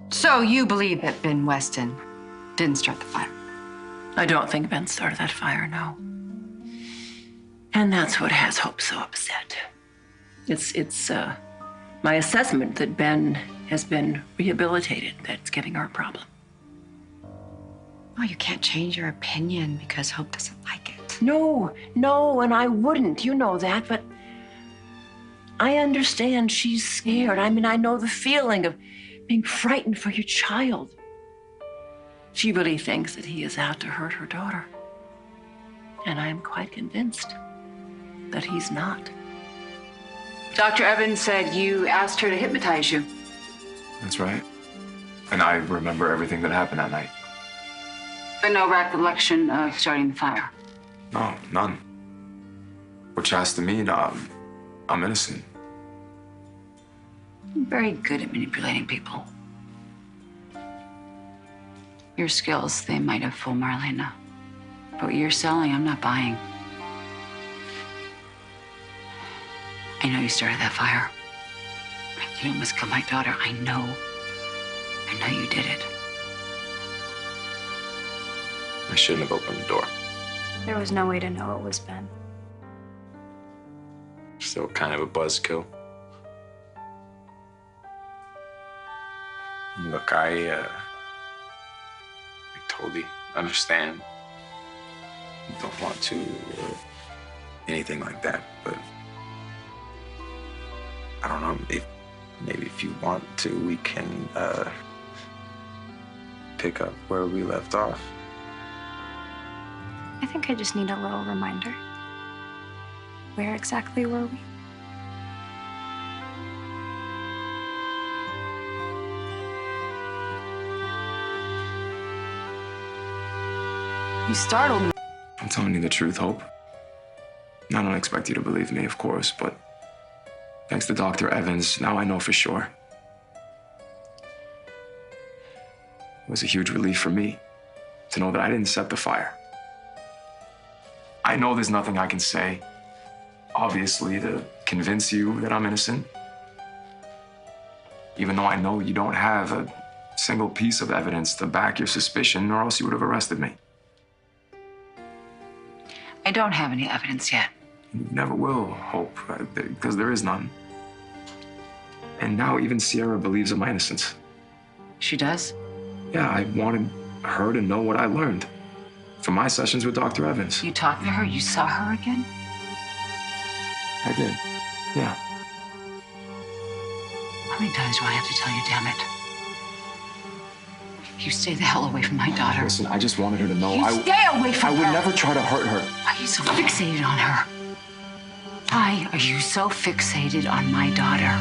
So you believe that Ben Weston didn't start the fire? I don't think Ben started that fire, no. And that's what has Hope so upset. It's my assessment that Ben has been rehabilitated that's giving her a problem. Oh, you can't change your opinion because Hope doesn't like it. No, and I wouldn't. You know that, but I understand she's scared. I mean, I know the feeling of being frightened for your child. She really thinks that he is out to hurt her daughter. And I am quite convinced that he's not. Dr. Evans said you asked her to hypnotize you. That's right. And I remember everything that happened that night. But no recollection of starting the fire? No, none. Which has to mean I'm innocent. You're very good at manipulating people. Your skills, they might have fooled Marlena. But what you're selling, I'm not buying. I know you started that fire. You almost killed my daughter. I know you did it. I shouldn't have opened the door. There was no way to know it was Ben. Still kind of a buzzkill. Look, I totally understand. Don't want to or anything like that, but I don't know, maybe if you want to, we can pick up where we left off. I think I just need a little reminder. Where exactly were we? You startled me. I'm telling you the truth, Hope. I don't expect you to believe me, of course, but thanks to Dr. Evans, now I know for sure. It was a huge relief for me to know that I didn't set the fire. I know there's nothing I can say, obviously, to convince you that I'm innocent. Even though I know you don't have a single piece of evidence to back your suspicion, or else you would have arrested me. I don't have any evidence yet. You never will, Hope, because there is none. And now even Ciara believes in my innocence. She does? Yeah, I wanted her to know what I learned from my sessions with Dr. Evans. You talked to her? You saw her again? I did, yeah. How many times do I have to tell you, damn it? You stay the hell away from my daughter. Listen, I just wanted her to know. You stay away from her! I would never try to hurt her. Why are you so fixated on her? Why are you so fixated on my daughter?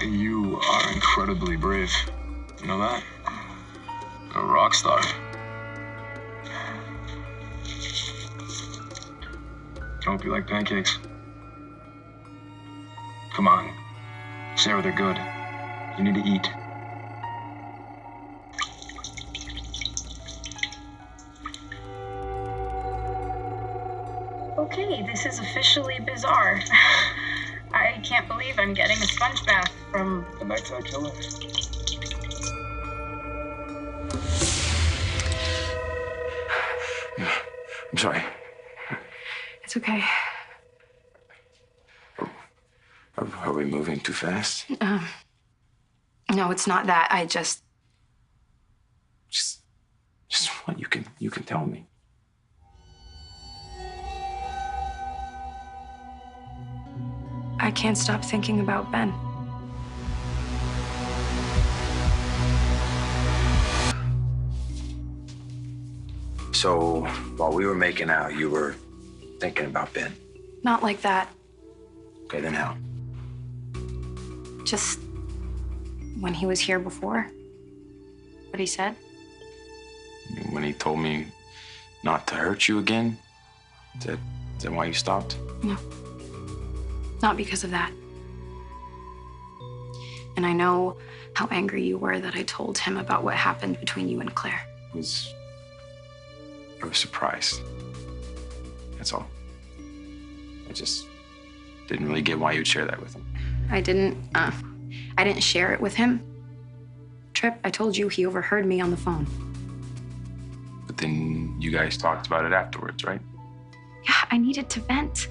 You are incredibly brave. You know that? A rock star. I hope you like pancakes. Come on. Sarah, they're good. You need to eat. Okay, this is officially bizarre. I can't believe I'm getting a sponge bath from The nighttime killer. I'm sorry. It's okay. Are we moving too fast? No, it's not that. I just what you can tell me. I can't stop thinking about Ben. So while we were making out, you were thinking about Ben? Not like that. Okay, then how? Just when he was here before. What he said. When he told me not to hurt you again? Is that why you stopped? No. Not because of that. And I know how angry you were that I told him about what happened between you and Claire. I was surprised. That's all. I just didn't really get why you'd share that with him. I didn't share it with him. Trip, I told you he overheard me on the phone. But then you guys talked about it afterwards, right? Yeah, I needed to vent.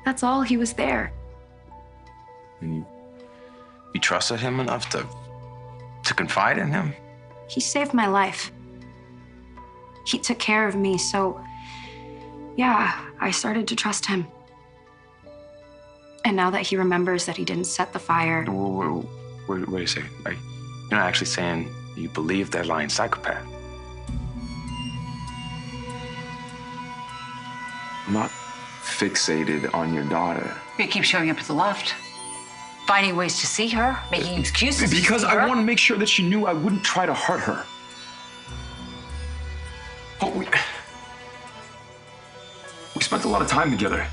That's all. He was there. And you trusted him enough to confide in him? He saved my life. He took care of me, so yeah, I started to trust him. And now that he remembers that he didn't set the fire. Wait a second. You're not actually saying you believe that lying psychopath? I'm not fixated on your daughter. You keep showing up at the loft, finding ways to see her, making excuses. Because to see I her. want to make sure that she knew I wouldn't try to hurt her. But we spent a lot of time together.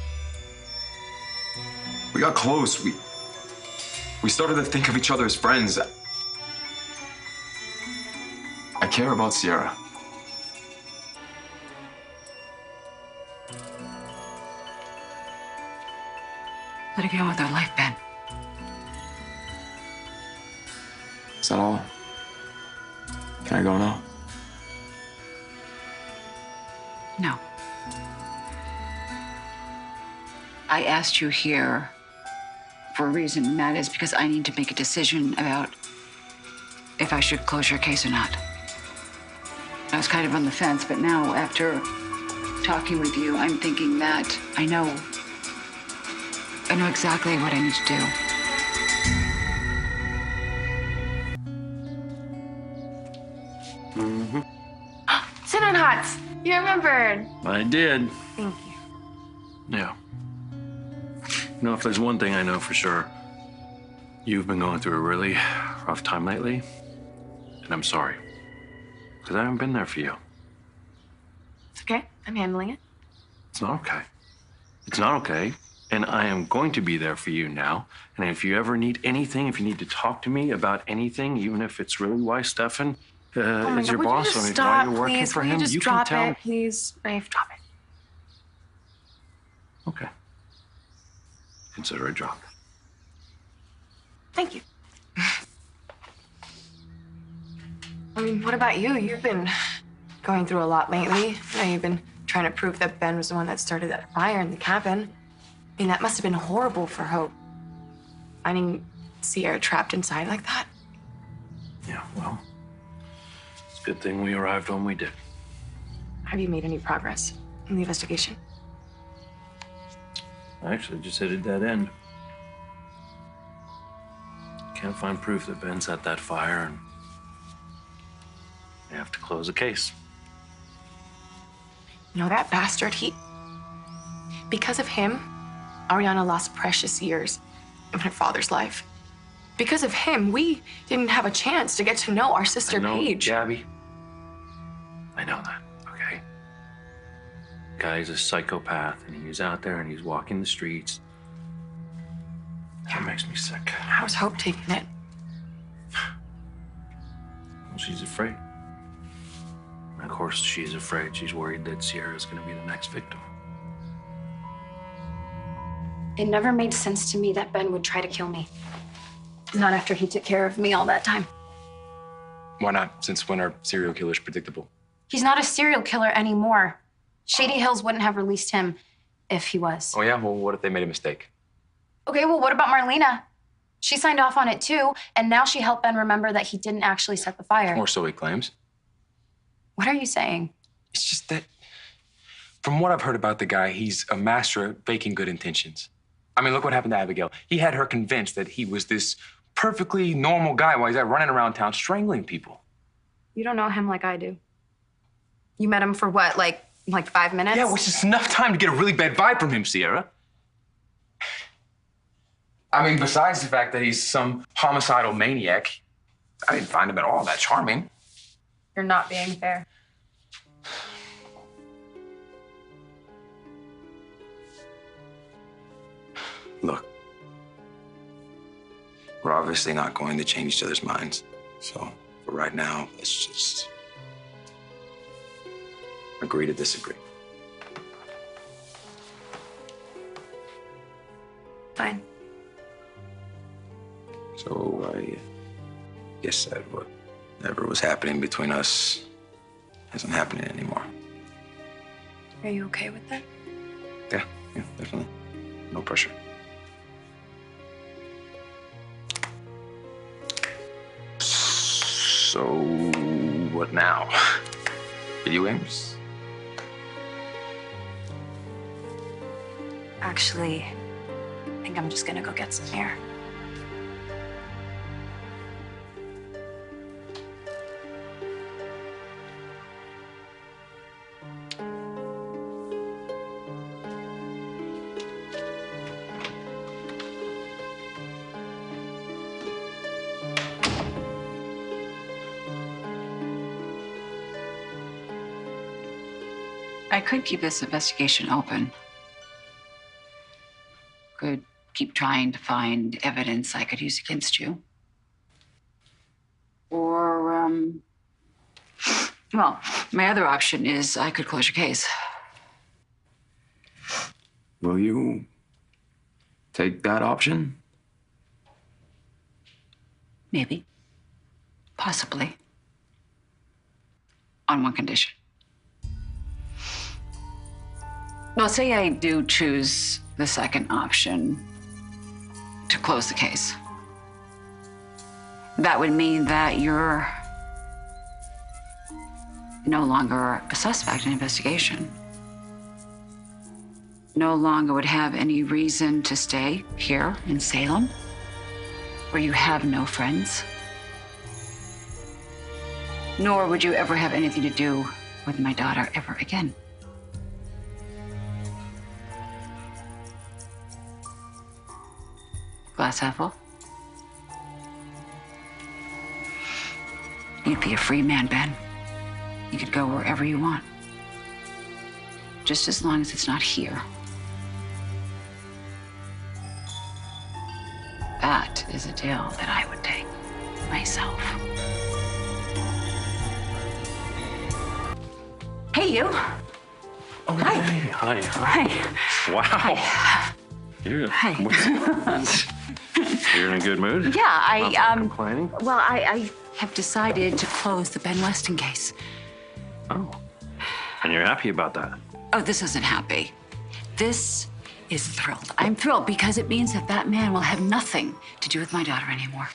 We got close. We started to think of each other as friends. I care about Ciara. Let her get on with her life, Ben. Is that all? Can I go now? No. I asked you here for a reason, and that is because I need to make a decision about if I should close your case or not. I was kind of on the fence, but now, after talking with you, I'm thinking that I know exactly what I need to do. Sit on Hots. You remembered. I did. Thank you. Yeah. You know, if there's one thing I know for sure, you've been going through a really rough time lately, and I'm sorry, because I haven't been there for you. It's okay. I'm handling it. It's not okay. It's not okay, and I am going to be there for you now. And if you ever need anything, if you need to talk to me about anything, even if it's really why Stefan is your boss, Would you just or stop, why you're working please? for Will him, you just you can drop tell it, me. please? Rafe, drop it. Okay. Consider it dropped. Thank you. I mean, what about you? You've been going through a lot lately. I know you've been trying to prove that Ben was the one that started that fire in the cabin. I mean, that must have been horrible for Hope. Finding Ciara trapped inside like that. Yeah, well, it's a good thing we arrived when we did. Have you made any progress in the investigation? I actually just hit a dead end. Can't find proof that Ben set that fire, and they have to close the case. You know, that bastard, because of him, Ariana lost precious years of her father's life. Because of him, we didn't have a chance to get to know our sister I know, Paige. Gabby. I know that, okay? Guy's a psychopath, and he's out there and he's walking the streets. That makes me sick. How's Hope taking it? Well, she's afraid. And of course, she's afraid. She's worried that Ciara's gonna be the next victim. It never made sense to me that Ben would try to kill me. Not after he took care of me all that time. Why not? Since when are serial killers predictable? He's not a serial killer anymore. Shady Hills wouldn't have released him if he was. Oh, yeah? Well, what if they made a mistake? Okay, well, what about Marlena? She signed off on it too, and now she helped Ben remember that he didn't actually set the fire. Or so he claims. What are you saying? It's just that, from what I've heard about the guy, he's a master at faking good intentions. I mean, look what happened to Abigail. He had her convinced that he was this perfectly normal guy while he's out running around town strangling people. You don't know him like I do. You met him for what, like 5 minutes? Yeah, which is enough time to get a really bad vibe from him, Ciara. I mean, besides the fact that he's some homicidal maniac, I didn't find him at all that charming. You're not being fair. Look, we're obviously not going to change each other's minds. So for right now, let's just agree to disagree. Fine. So I guess that whatever was happening between us isn't happening anymore. Are you okay with that? Yeah, definitely. No pressure. So what now? Video games? Actually, I think I'm just gonna go get some air. I could keep this investigation open. Could keep trying to find evidence I could use against you. Or, well, my other option is I could close your case. Will you take that option? Maybe. Possibly. On one condition. Well, say I do choose the second option to close the case. That would mean that you're no longer a suspect in the investigation. No longer would have any reason to stay here in Salem, where you have no friends. Nor would you ever have anything to do with my daughter ever again. Glass half full? You'd be a free man, Ben. You could go wherever you want. Just as long as it's not here. That is a deal that I would take myself. Hey, you. Oh, Hi. Hi. Hi. Wow. Hi. You're, Hi. You're in a good mood? Yeah, Not complaining? well, I have decided to close the Ben Weston case. Oh. And you're happy about that? Oh, this isn't happy. This is thrilled. I'm thrilled because it means that that man will have nothing to do with my daughter anymore.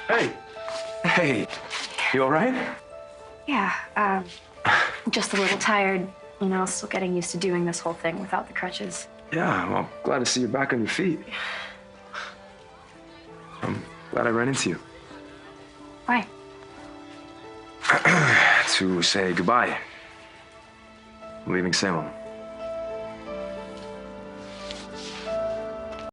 Hey. Hey. You all right? Yeah, just a little tired. You know, still getting used to doing this whole thing without the crutches. Yeah, well, glad to see you back on your feet. I'm glad I ran into you. Why? To say goodbye. I'm leaving Salem.